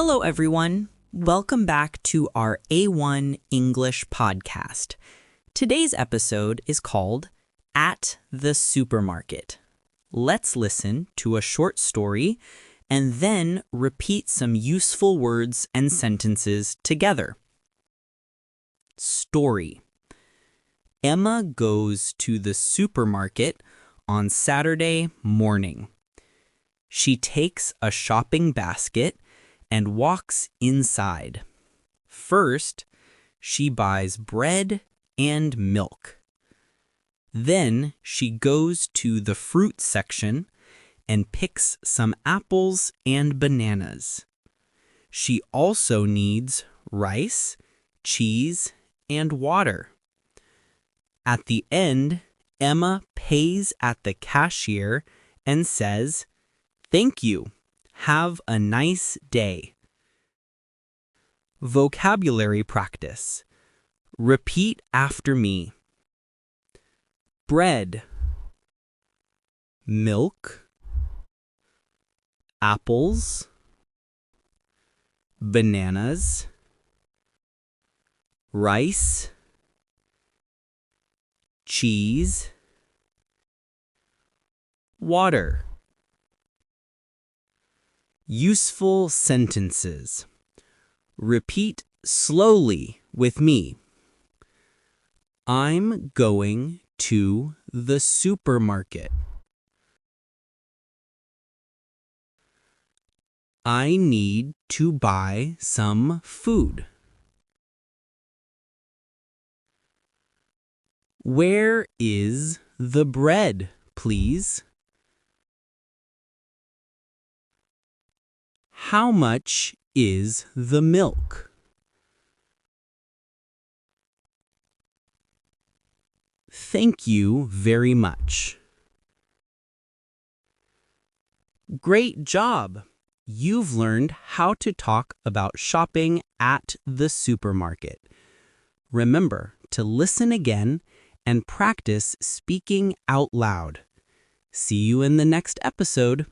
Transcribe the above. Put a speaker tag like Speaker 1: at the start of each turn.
Speaker 1: Hello, everyone. Welcome back to our A1 English podcast. Today's episode is called At the Supermarket. Let's listen to a short story and then repeat some useful words and sentences together. Story. Emma goes to the supermarket on Saturday morning. She takes a shopping basket and walks inside. First, she buys bread and milk. Then she goes to the fruit section and picks some apples and bananas. She also needs rice, cheese, and water. At the end, Emma pays at the cashier and says, "Thank you. Have a nice day." Vocabulary practice. Repeat after me. Bread, milk, apples, bananas, rice, cheese, water. Useful sentences. Repeat slowly with me. I'm going to the supermarket. I need to buy some food. Where is the bread, please? How much is the milk? Thank you very much. Great job! You've learned how to talk about shopping at the supermarket. Remember to listen again and practice speaking out loud. See you in the next episode.